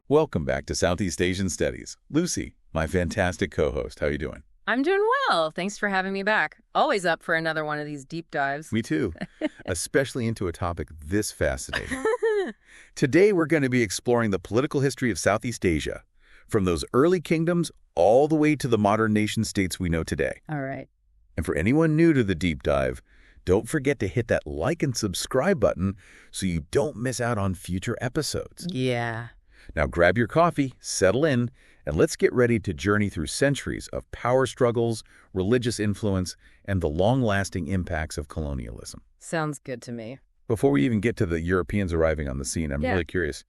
Welcome back to Southeast Asian Studies. Lucy, my fantastic co-host. How you doing? I'm doing well. Thanks for having me back. Always up for another one of these deep dives. Me too, especially into a topic this fascinating. Today, we're going to be exploring the political history of Southeast Asia, from those early kingdoms all the way to the modern nation-states we know today. All right. And for anyone new to the deep dive, don't forget to hit that like and subscribe button so you don't miss out on future episodes. Yeah. Now grab your coffee, settle in, and let's get ready to journey through centuries of power struggles, religious influence, and the long-lasting impacts of colonialism. Sounds good to me. Before we even get to the Europeans arriving on the scene, I'm really curious,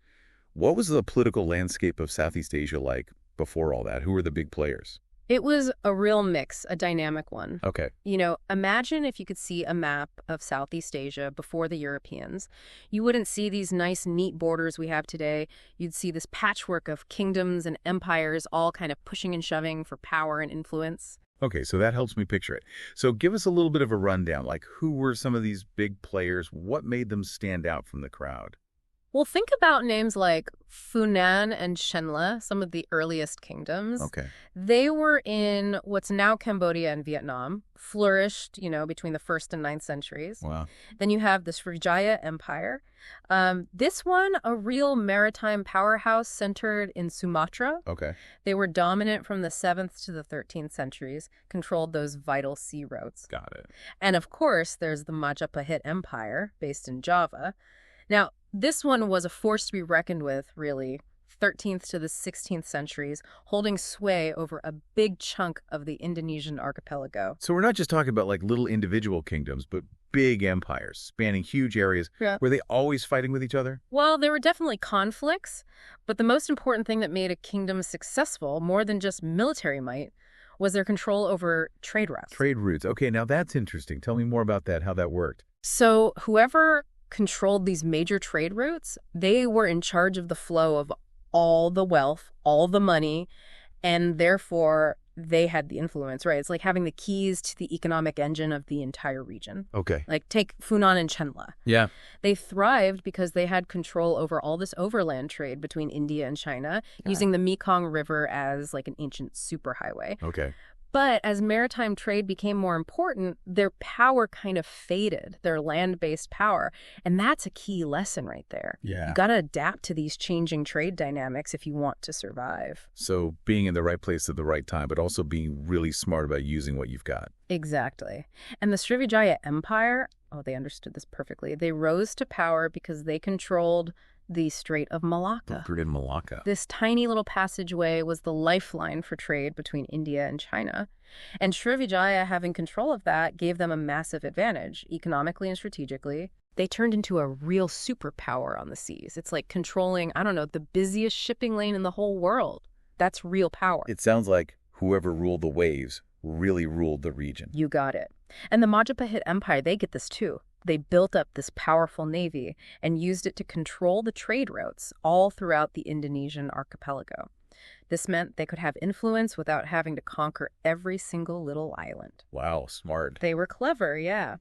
what was the political landscape of Southeast Asia like before all that? Who were the big players? It was a real mix, a dynamic one. Okay. Imagine if you could see a map of Southeast Asia before the Europeans. You wouldn't see these nice, neat borders we have today. You'd see this patchwork of kingdoms and empires all kind of pushing and shoving for power and influence. Okay, so that helps me picture it. So give us a little bit of a rundown, like who were some of these big players? What made them stand out from the crowd? Well, think about names like Funan and Shenla, some of the earliest kingdoms. Okay. They were in what's now Cambodia and Vietnam, flourished, between the 1st and 9th centuries. Wow. Then you have the Srivijaya Empire. This one, a real maritime powerhouse centered in Sumatra. Okay. They were dominant from the 7th to the 13th centuries, controlled those vital sea routes. Got it. And of course, there's the Majapahit Empire, based in Java. Now, this one was a force to be reckoned with, really, 13th to the 16th centuries, holding sway over a big chunk of the Indonesian archipelago. So we're not just talking about like little individual kingdoms, but big empires spanning huge areas. Yeah. Were they always fighting with each other? Well, there were definitely conflicts, but the most important thing that made a kingdom successful, more than just military might, was their control over trade routes. Trade routes. Okay, now that's interesting. Tell me more about that, how that worked. So whoever controlled these major trade routes, they were in charge of the flow of all the wealth, all the money, and therefore they had the influence, right? It's like having the keys to the economic engine of the entire region. Okay. Like take Funan and Chenla. Yeah. They thrived because they had control over all this overland trade between India and China, using the Mekong River as like an ancient superhighway. Okay. But as maritime trade became more important, their power kind of faded, their land-based power. And that's a key lesson right there. Yeah. You got to adapt to these changing trade dynamics if you want to survive. So being in the right place at the right time, but also being really smart about using what you've got. Exactly. And the Srivijaya Empire, they understood this perfectly. They rose to power because they controlled the Strait of Malacca. In Malacca. This tiny little passageway was the lifeline for trade between India and China. And Srivijaya, having control of that, gave them a massive advantage, economically and strategically. They turned into a real superpower on the seas. It's like controlling, the busiest shipping lane in the whole world. That's real power. It sounds like whoever ruled the waves really ruled the region. You got it. And the Majapahit Empire, they get this too. They built up this powerful navy and used it to control the trade routes all throughout the Indonesian archipelago. This meant they could have influence without having to conquer every single little island. Wow, smart. They were clever, yeah.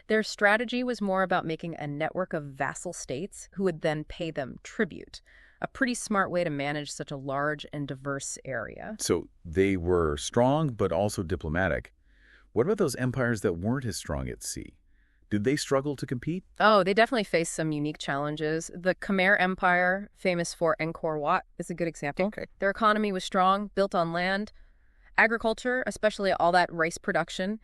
Their strategy was more about making a network of vassal states who would then pay them tribute. A pretty smart way to manage such a large and diverse area. So they were strong, but also diplomatic. What about those empires that weren't as strong at sea? Did they struggle to compete? Oh, they definitely faced some unique challenges. The Khmer Empire, famous for Angkor Wat, is a good example. Okay. Their economy was strong, built on land, agriculture, especially all that rice production.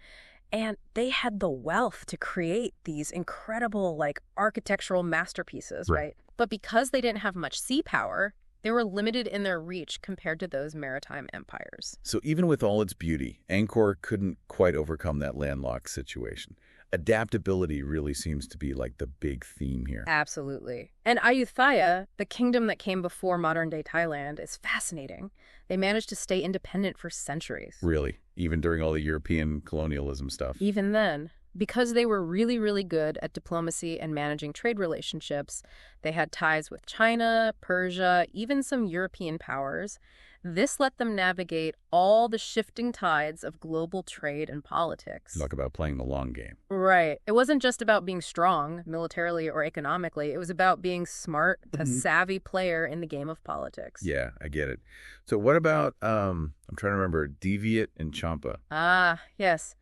And they had the wealth to create these incredible, architectural masterpieces, right? But because they didn't have much sea power, they were limited in their reach compared to those maritime empires. So even with all its beauty, Angkor couldn't quite overcome that landlocked situation. Adaptability really seems to be like the big theme here. Absolutely. And Ayutthaya, the kingdom that came before modern-day Thailand, is fascinating. They managed to stay independent for centuries. Really? Even during all the European colonialism stuff? Even then. Because they were really, really good at diplomacy and managing trade relationships, they had ties with China, Persia, even some European powers. This let them navigate all the shifting tides of global trade and politics. Talk about playing the long game. Right. It wasn't just about being strong, militarily or economically. It was about being smart, a savvy player in the game of politics. Yeah, I get it. So what about, I'm trying to remember, Deviate and Champa? Ah, yes.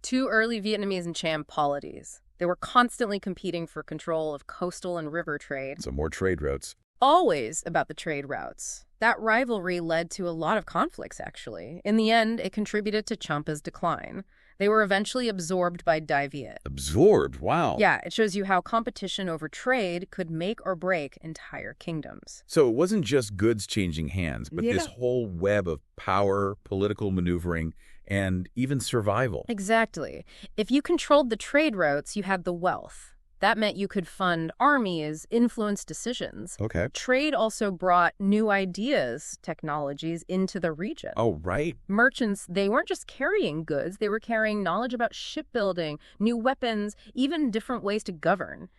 Two early Vietnamese and Cham polities. They were constantly competing for control of coastal and river trade. So more trade routes. Always about the trade routes. That rivalry led to a lot of conflicts, actually. In the end, it contributed to Champa's decline. They were eventually absorbed by Dai Viet. Absorbed? Wow. Yeah, it shows you how competition over trade could make or break entire kingdoms. So it wasn't just goods changing hands, but this whole web of power, political maneuvering, and even survival. Exactly. If you controlled the trade routes, you had the wealth. That meant you could fund armies, influence decisions. Okay. Trade also brought new ideas, technologies into the region. Oh, right. Merchants, they weren't just carrying goods, they were carrying knowledge about shipbuilding, new weapons, even different ways to govern.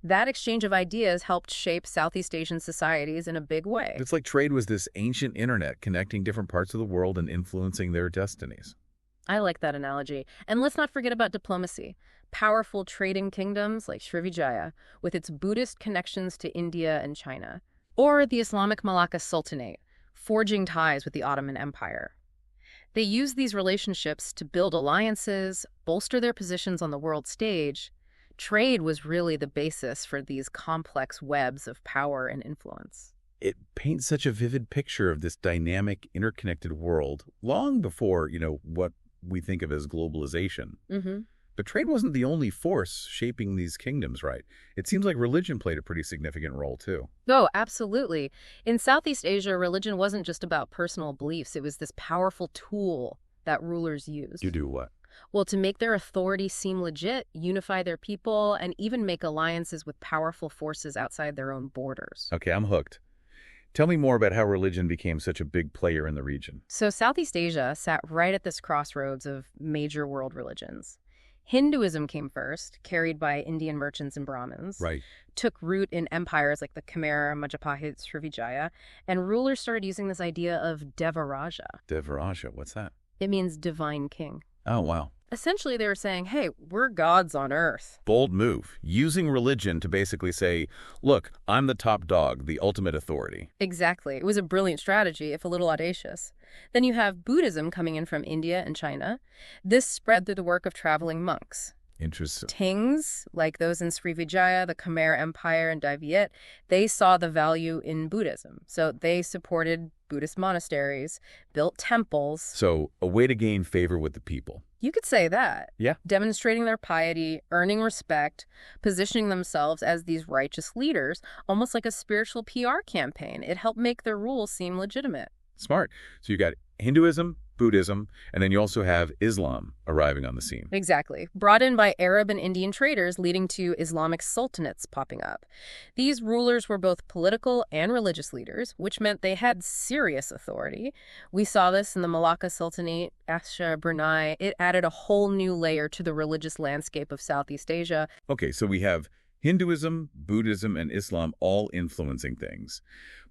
That exchange of ideas helped shape Southeast Asian societies in a big way. It's like trade was this ancient internet connecting different parts of the world and influencing their destinies. I like that analogy. And let's not forget about diplomacy. Powerful trading kingdoms like Srivijaya, with its Buddhist connections to India and China. Or the Islamic Malacca Sultanate, forging ties with the Ottoman Empire. They used these relationships to build alliances, bolster their positions on the world stage. Trade was really the basis for these complex webs of power and influence. It paints such a vivid picture of this dynamic, interconnected world long before, what we think of as globalization. But trade wasn't the only force shaping these kingdoms, right? It seems like religion played a pretty significant role, too. Oh, absolutely. In Southeast Asia, religion wasn't just about personal beliefs. It was this powerful tool that rulers used. You do what? Well, to make their authority seem legit, unify their people, and even make alliances with powerful forces outside their own borders. Okay, I'm hooked. Tell me more about how religion became such a big player in the region. So Southeast Asia sat right at this crossroads of major world religions. Hinduism came first, carried by Indian merchants and Brahmins. Right. Took root in empires like the Khmer, Majapahit, Srivijaya, and rulers started using this idea of Devaraja. Devaraja, what's that? It means divine king. Oh, wow. Essentially, they were saying, hey, we're gods on earth. Bold move. Using religion to basically say, look, I'm the top dog, the ultimate authority. Exactly. It was a brilliant strategy, if a little audacious. Then you have Buddhism coming in from India and China. This spread through the work of traveling monks. Interesting. Tings, like those in Srivijaya, the Khmer Empire, and Dai Viet, they saw the value in Buddhism. So they supported Buddhist monasteries, built temples. So a way to gain favor with the people. You could say that. Yeah. Demonstrating their piety, earning respect, positioning themselves as these righteous leaders, almost like a spiritual PR campaign. It helped make their rule seem legitimate. Smart. So you got Hinduism, Buddhism, and then you also have Islam arriving on the scene. Exactly. Brought in by Arab and Indian traders, leading to Islamic sultanates popping up. These rulers were both political and religious leaders, which meant they had serious authority. We saw this in the Malacca Sultanate, Asha, Brunei. It added a whole new layer to the religious landscape of Southeast Asia. Okay, so we have Hinduism, Buddhism, and Islam all influencing things.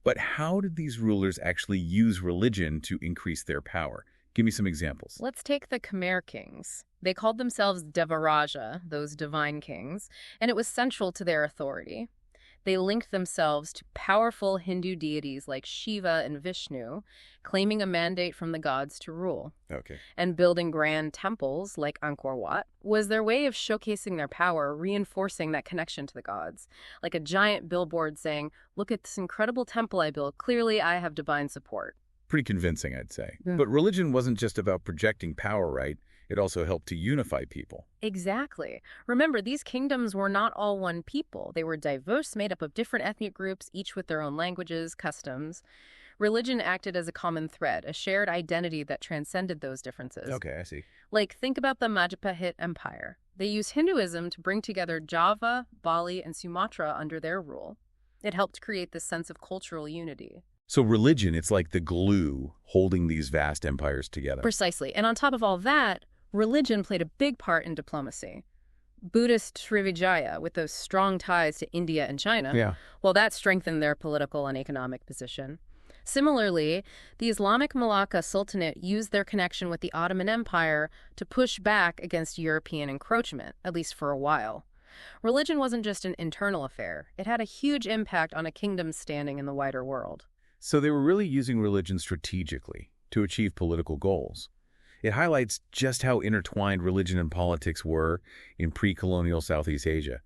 But how did these rulers actually use religion to increase their power? Give me some examples. Let's take the Khmer kings. They called themselves Devaraja, those divine kings, and it was central to their authority. They linked themselves to powerful Hindu deities like Shiva and Vishnu, claiming a mandate from the gods to rule. Okay. And building grand temples like Angkor Wat was their way of showcasing their power, reinforcing that connection to the gods. Like a giant billboard saying, look at this incredible temple I built. Clearly, I have divine support. Pretty convincing, I'd say. Yeah. But religion wasn't just about projecting power, right? It also helped to unify people. Exactly. Remember, these kingdoms were not all one people. They were diverse, made up of different ethnic groups, each with their own languages, customs. Religion acted as a common thread, a shared identity that transcended those differences. Okay, I see. Like, think about the Majapahit Empire. They used Hinduism to bring together Java, Bali, and Sumatra under their rule. It helped create this sense of cultural unity. So religion, it's like the glue holding these vast empires together. Precisely. And on top of all that, religion played a big part in diplomacy. Buddhist Srivijaya, with those strong ties to India and China, Yeah. well, that strengthened their political and economic position. Similarly, the Islamic Malacca Sultanate used their connection with the Ottoman Empire to push back against European encroachment, at least for a while. Religion wasn't just an internal affair. It had a huge impact on a kingdom's standing in the wider world. So they were really using religion strategically to achieve political goals. It highlights just how intertwined religion and politics were in pre-colonial Southeast Asia.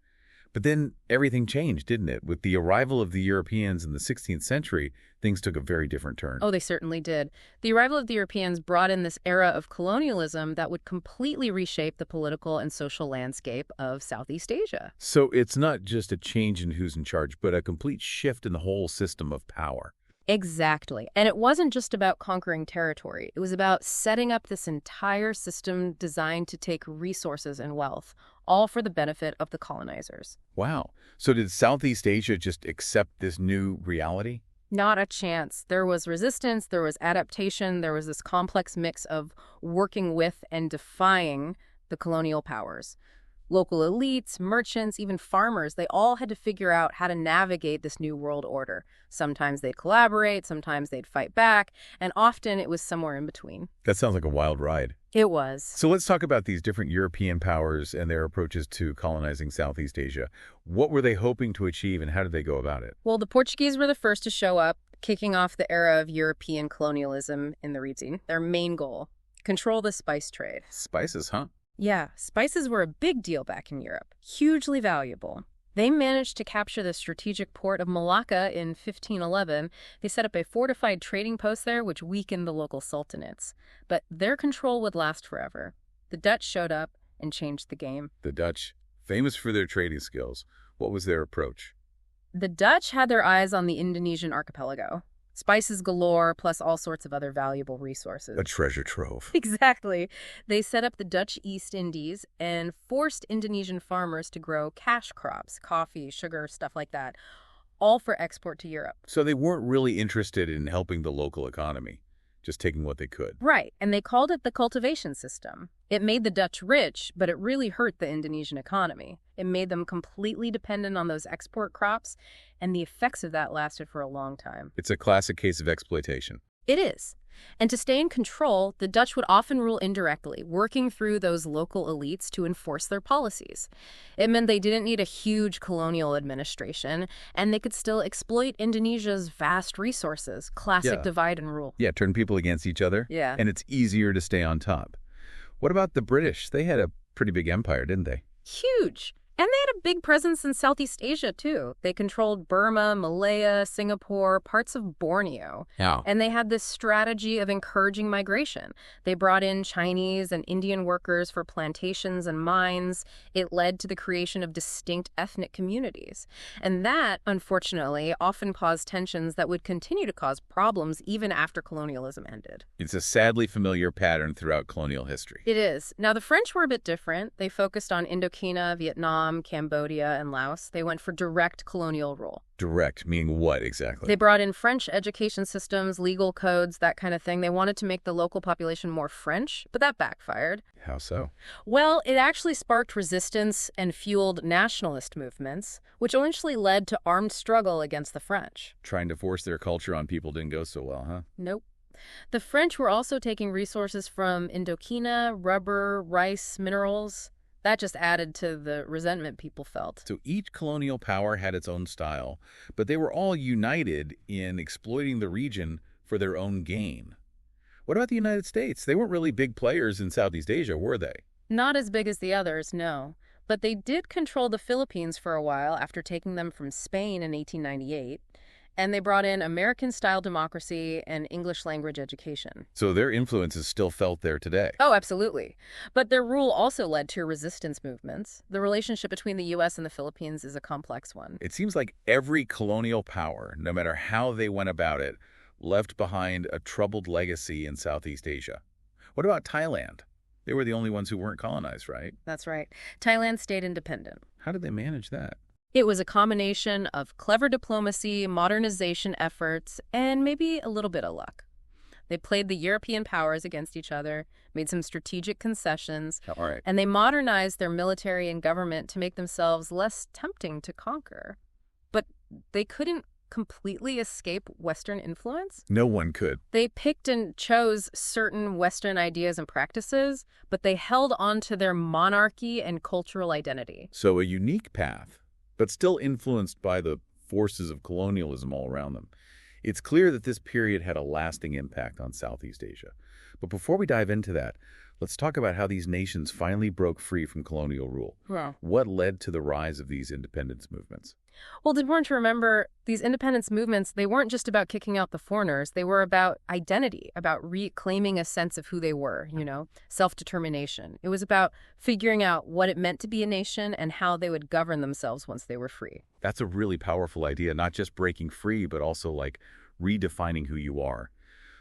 But then everything changed, didn't it? With the arrival of the Europeans in the 16th century, things took a very different turn. Oh, they certainly did. The arrival of the Europeans brought in this era of colonialism that would completely reshape the political and social landscape of Southeast Asia. So it's not just a change in who's in charge, but a complete shift in the whole system of power. Exactly. And it wasn't just about conquering territory. It was about setting up this entire system designed to take resources and wealth, all for the benefit of the colonizers. Wow. So did Southeast Asia just accept this new reality? Not a chance. There was resistance, there was adaptation, there was this complex mix of working with and defying the colonial powers. Local elites, merchants, even farmers, they all had to figure out how to navigate this new world order. Sometimes they'd collaborate, sometimes they'd fight back, and often it was somewhere in between. That sounds like a wild ride. It was. So let's talk about these different European powers and their approaches to colonizing Southeast Asia. What were they hoping to achieve and how did they go about it? Well, the Portuguese were the first to show up, kicking off the era of European colonialism in the region. Their main goal, control the spice trade. Spices, huh? Yeah, spices were a big deal back in Europe, hugely valuable. They managed to capture the strategic port of Malacca in 1511. They set up a fortified trading post there, which weakened the local sultanates. But their control would last forever. The Dutch showed up and changed the game. The Dutch, famous for their trading skills. What was their approach? The Dutch had their eyes on the Indonesian archipelago. Spices galore, plus all sorts of other valuable resources. A treasure trove. Exactly. They set up the Dutch East Indies and forced Indonesian farmers to grow cash crops, coffee, sugar, stuff like that, all for export to Europe. So they weren't really interested in helping the local economy, just taking what they could. Right, and they called it the cultivation system. It made the Dutch rich, but it really hurt the Indonesian economy. It made them completely dependent on those export crops, and the effects of that lasted for a long time. It's a classic case of exploitation. It is. And to stay in control, the Dutch would often rule indirectly, working through those local elites to enforce their policies. It meant they didn't need a huge colonial administration, and they could still exploit Indonesia's vast resources. Classic divide and rule. Yeah, turn people against each other. Yeah. And it's easier to stay on top. What about the British? They had a pretty big empire, didn't they? Huge. And they had a big presence in Southeast Asia, too. They controlled Burma, Malaya, Singapore, parts of Borneo. Yeah. And they had this strategy of encouraging migration. They brought in Chinese and Indian workers for plantations and mines. It led to the creation of distinct ethnic communities. And that, unfortunately, often caused tensions that would continue to cause problems even after colonialism ended. It's a sadly familiar pattern throughout colonial history. It is. Now, the French were a bit different. They focused on Indochina, Vietnam, Cambodia, and Laos. They went for direct colonial rule. Direct, meaning what exactly? They brought in French education systems, legal codes, that kind of thing. They wanted to make the local population more French, but that backfired. How so? Well, it actually sparked resistance and fueled nationalist movements, which eventually led to armed struggle against the French. Trying to force their culture on people didn't go so well, huh? Nope. The French were also taking resources from Indochina, rubber, rice, minerals. That just added to the resentment people felt. So each colonial power had its own style, but they were all united in exploiting the region for their own gain. What about the United States? They weren't really big players in Southeast Asia, were they? Not as big as the others, no. But they did control the Philippines for a while after taking them from Spain in 1898. And they brought in American-style democracy and English-language education. So their influence is still felt there today. Oh, absolutely. But their rule also led to resistance movements. The relationship between the U.S. and the Philippines is a complex one. It seems like every colonial power, no matter how they went about it, left behind a troubled legacy in Southeast Asia. What about Thailand? They were the only ones who weren't colonized, right? That's right. Thailand stayed independent. How did they manage that? It was a combination of clever diplomacy, modernization efforts, and maybe a little bit of luck. They played the European powers against each other, made some strategic concessions, All right. and they modernized their military and government to make themselves less tempting to conquer. But they couldn't completely escape Western influence. No one could. They picked and chose certain Western ideas and practices, but they held on to their monarchy and cultural identity. So a unique path, but still influenced by the forces of colonialism all around them. It's clear that this period had a lasting impact on Southeast Asia. But before we dive into that, let's talk about how these nations finally broke free from colonial rule. Wow. What led to the rise of these independence movements? Well, it's important to remember these independence movements, they weren't just about kicking out the foreigners. They were about identity, about reclaiming a sense of who they were, self-determination. It was about figuring out what it meant to be a nation and how they would govern themselves once they were free. That's a really powerful idea, not just breaking free, but also like redefining who you are.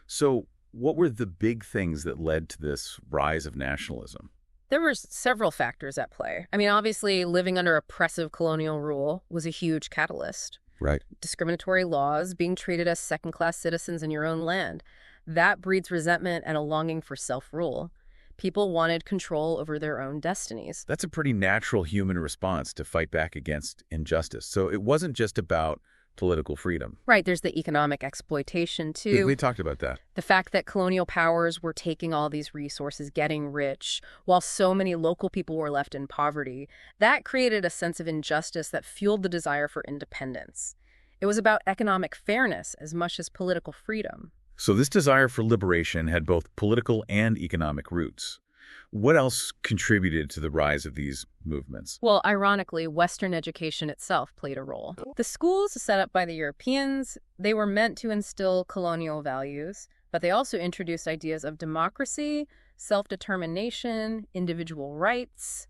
So what were the big things that led to this rise of nationalism? There were several factors at play. I mean, obviously, living under oppressive colonial rule was a huge catalyst. Right. Discriminatory laws, being treated as second-class citizens in your own land. That breeds resentment and a longing for self-rule. People wanted control over their own destinies. That's a pretty natural human response to fight back against injustice. So it wasn't just about political freedom. Right, there's the economic exploitation, too. We talked about that. The fact that colonial powers were taking all these resources, getting rich, while so many local people were left in poverty, that created a sense of injustice that fueled the desire for independence. It was about economic fairness as much as political freedom. So this desire for liberation had both political and economic roots. What else contributed to the rise of these movements? Well, ironically, Western education itself played a role. The schools set up by the Europeans, they were meant to instill colonial values, but they also introduced ideas of democracy, self-determination, individual rights.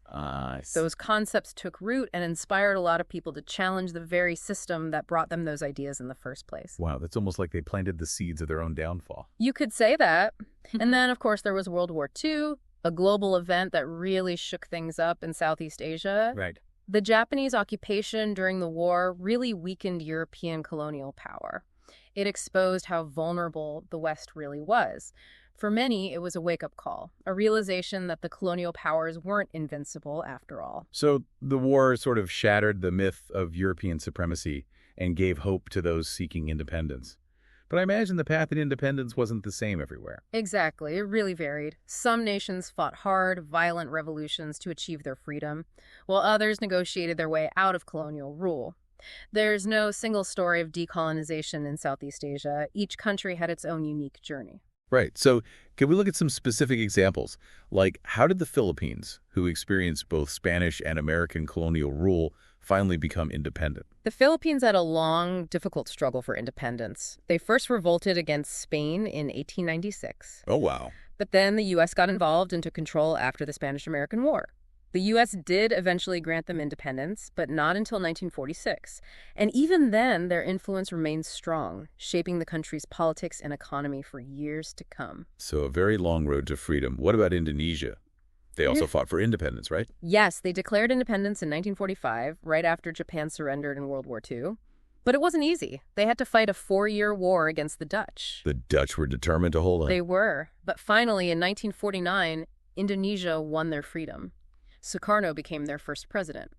Those concepts took root and inspired a lot of people to challenge the very system that brought them those ideas in the first place. Wow, that's almost like they planted the seeds of their own downfall. You could say that. And then, of course, there was World War II, a global event that really shook things up in Southeast Asia. Right. The Japanese occupation during the war really weakened European colonial power. It exposed how vulnerable the West really was. For many, it was a wake-up call, a realization that the colonial powers weren't invincible after all. So the war sort of shattered the myth of European supremacy and gave hope to those seeking independence. But I imagine the path to independence wasn't the same everywhere. Exactly. It really varied. Some nations fought hard, violent revolutions to achieve their freedom, while others negotiated their way out of colonial rule. There's no single story of decolonization in Southeast Asia. Each country had its own unique journey. Right. So can we look at some specific examples? Like, how did the Philippines, who experienced both Spanish and American colonial rule, finally become independent? The Philippines had a long, difficult struggle for independence. They first revolted against Spain in 1896. Oh, wow. But then the U.S. got involved and took control after the Spanish-American War. The U.S. did eventually grant them independence, but not until 1946. And even then, their influence remained strong, shaping the country's politics and economy for years to come. So a very long road to freedom. What about Indonesia? They also fought for independence, right? Yes, they declared independence in 1945, right after Japan surrendered in World War II. But it wasn't easy. They had to fight a 4-year war against the Dutch. The Dutch were determined to hold on. They were. But finally, in 1949, Indonesia won their freedom. Sukarno became their first president.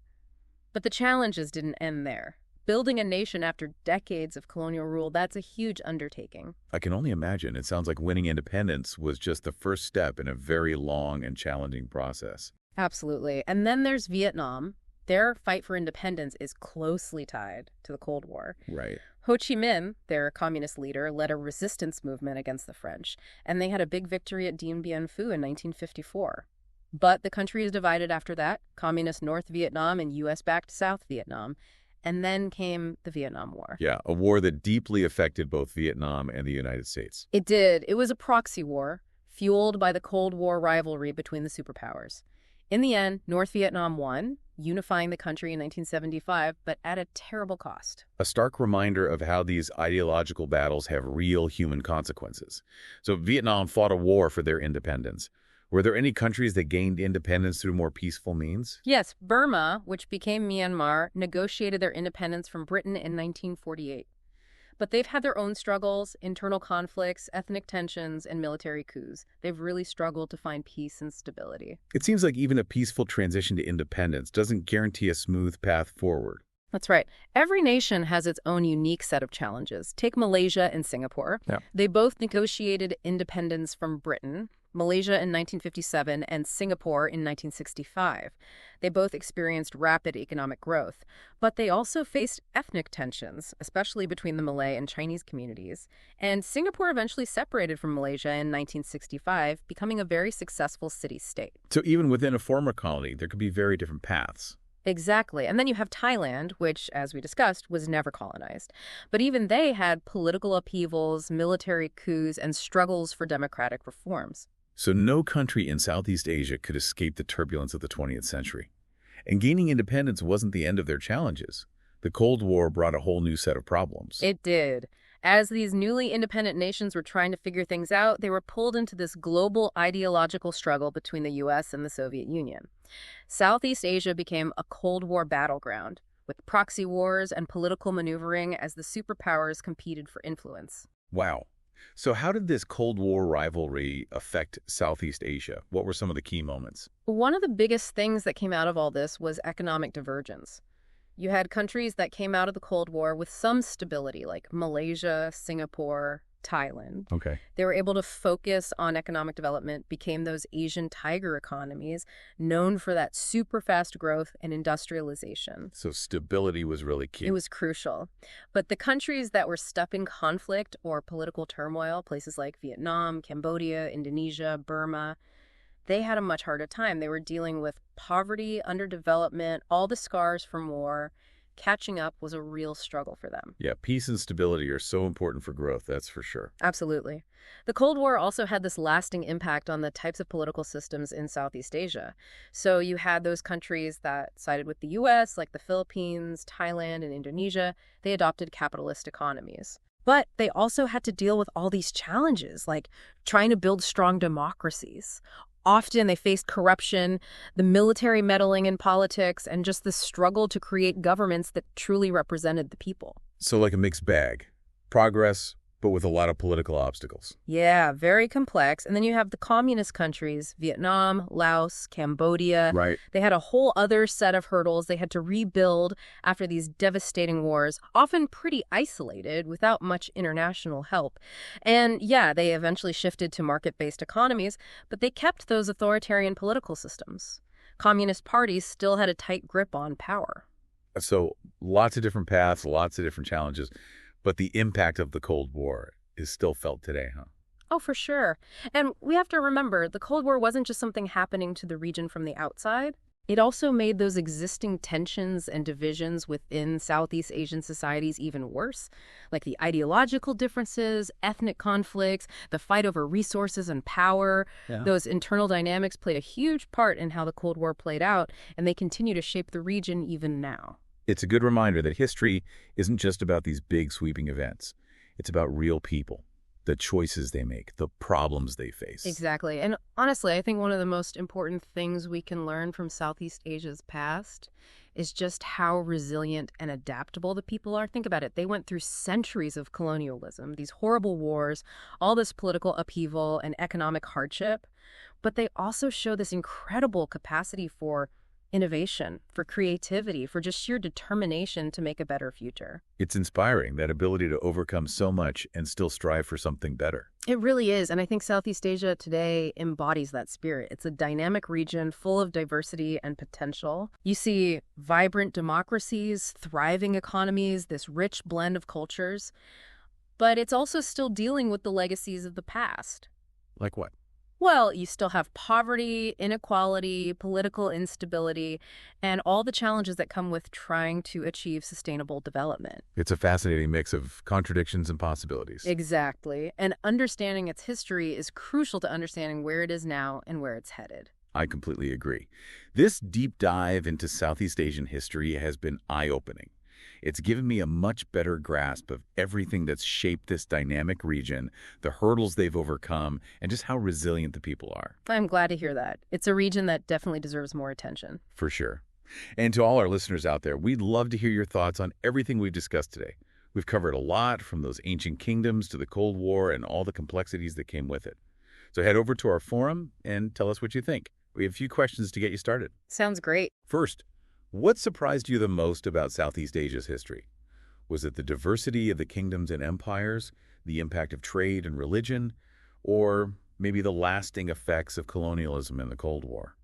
But the challenges didn't end there. Building a nation after decades of colonial rule, that's a huge undertaking. I can only imagine. It sounds like winning independence was just the first step in a very long and challenging process. Absolutely. And then there's Vietnam. Their fight for independence is closely tied to the Cold War. Right. Ho Chi Minh, their communist leader, led a resistance movement against the French, and they had a big victory at Dien Bien Phu in 1954. But the country is divided after that, communist North Vietnam and U.S.-backed South Vietnam. And then came the Vietnam War. Yeah, a war that deeply affected both Vietnam and the United States. It did. It was a proxy war, fueled by the Cold War rivalry between the superpowers. In the end, North Vietnam won, unifying the country in 1975, but at a terrible cost. A stark reminder of how these ideological battles have real human consequences. So Vietnam fought a war for their independence. Were there any countries that gained independence through more peaceful means? Yes, Burma, which became Myanmar, negotiated their independence from Britain in 1948. But they've had their own struggles, internal conflicts, ethnic tensions, and military coups. They've really struggled to find peace and stability. It seems like even a peaceful transition to independence doesn't guarantee a smooth path forward. That's right. Every nation has its own unique set of challenges. Take Malaysia and Singapore. Yeah. They both negotiated independence from Britain, Malaysia in 1957 and Singapore in 1965. They both experienced rapid economic growth, but they also faced ethnic tensions, especially between the Malay and Chinese communities. And Singapore eventually separated from Malaysia in 1965, becoming a very successful city-state. So even within a former colony, there could be very different paths. Exactly. And then you have Thailand, which, as we discussed, was never colonized. But even they had political upheavals, military coups, and struggles for democratic reforms. So no country in Southeast Asia could escape the turbulence of the 20th century. And gaining independence wasn't the end of their challenges. The Cold War brought a whole new set of problems. It did. As these newly independent nations were trying to figure things out, they were pulled into this global ideological struggle between the U.S. and the Soviet Union. Southeast Asia became a Cold War battleground, with proxy wars and political maneuvering as the superpowers competed for influence. Wow. So how did this Cold War rivalry affect Southeast Asia? What were some of the key moments? One of the biggest things that came out of all this was economic divergence. You had countries that came out of the Cold War with some stability, like Malaysia, Singapore, Thailand. Okay. They were able to focus on economic development, became those Asian tiger economies, known for that super fast growth and industrialization. So stability was really key. It was crucial. But the countries that were stuck in conflict or political turmoil, places like Vietnam, Cambodia, Indonesia, Burma, they had a much harder time. They were dealing with poverty, underdevelopment, all the scars from war. Catching up was a real struggle for them. Yeah, peace and stability are so important for growth, that's for sure. Absolutely. The Cold War also had this lasting impact on the types of political systems in Southeast Asia. So you had those countries that sided with the U.S., like the Philippines, Thailand, and Indonesia. They adopted capitalist economies. But they also had to deal with all these challenges, like trying to build strong democracies. Often they faced corruption, the military meddling in politics, and just the struggle to create governments that truly represented the people. So like a mixed bag. Progress, but with a lot of political obstacles. Yeah, very complex. And then you have the communist countries, Vietnam, Laos, Cambodia. Right. They had a whole other set of hurdles they had to rebuild after these devastating wars, often pretty isolated without much international help. And yeah, they eventually shifted to market-based economies, but they kept those authoritarian political systems. Communist parties still had a tight grip on power. So lots of different paths, lots of different challenges. But the impact of the Cold War is still felt today, huh? Oh, for sure. And we have to remember, the Cold War wasn't just something happening to the region from the outside. It also made those existing tensions and divisions within Southeast Asian societies even worse, like the ideological differences, ethnic conflicts, the fight over resources and power. Yeah. Those internal dynamics played a huge part in how the Cold War played out, and they continue to shape the region even now. It's a good reminder that history isn't just about these big sweeping events. It's about real people, the choices they make, the problems they face. Exactly. And honestly, I think one of the most important things we can learn from Southeast Asia's past is just how resilient and adaptable the people are. Think about it. They went through centuries of colonialism, these horrible wars, all this political upheaval and economic hardship. But they also show this incredible capacity for innovation, for creativity, for just sheer determination to make a better future. It's inspiring, that ability to overcome so much and still strive for something better. It really is, and I think Southeast Asia today embodies that spirit. It's a dynamic region full of diversity and potential. You see vibrant democracies, thriving economies, this rich blend of cultures, but it's also still dealing with the legacies of the past. Like what? Well, you still have poverty, inequality, political instability, and all the challenges that come with trying to achieve sustainable development. It's a fascinating mix of contradictions and possibilities. Exactly. And understanding its history is crucial to understanding where it is now and where it's headed. I completely agree. This deep dive into Southeast Asian history has been eye-opening. It's given me a much better grasp of everything that's shaped this dynamic region, the hurdles they've overcome, and just how resilient the people are. I'm glad to hear that. It's a region that definitely deserves more attention. For sure. And to all our listeners out there, we'd love to hear your thoughts on everything we've discussed today. We've covered a lot, from those ancient kingdoms to the Cold War and all the complexities that came with it. So head over to our forum and tell us what you think. We have a few questions to get you started. Sounds great. First, what surprised you the most about Southeast Asia's history? Was it the diversity of the kingdoms and empires, the impact of trade and religion, or maybe the lasting effects of colonialism in the Cold War?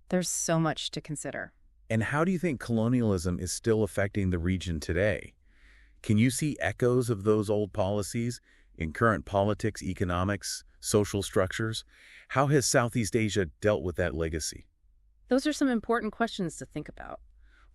There's so much to consider. And how do you think colonialism is still affecting the region today? Can you see echoes of those old policies in current politics, economics, social structures? How has Southeast Asia dealt with that legacy? Those are some important questions to think about.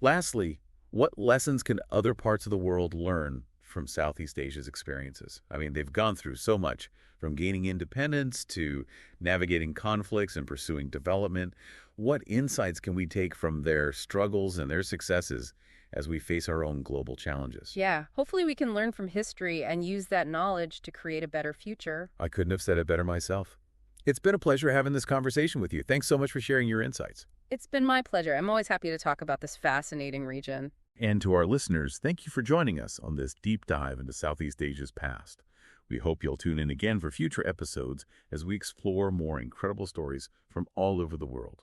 Lastly, what lessons can other parts of the world learn from Southeast Asia's experiences? I mean, they've gone through so much, from gaining independence to navigating conflicts and pursuing development. What insights can we take from their struggles and their successes as we face our own global challenges? Yeah, hopefully we can learn from history and use that knowledge to create a better future. I couldn't have said it better myself. It's been a pleasure having this conversation with you. Thanks so much for sharing your insights. It's been my pleasure. I'm always happy to talk about this fascinating region. And to our listeners, thank you for joining us on this deep dive into Southeast Asia's past. We hope you'll tune in again for future episodes as we explore more incredible stories from all over the world.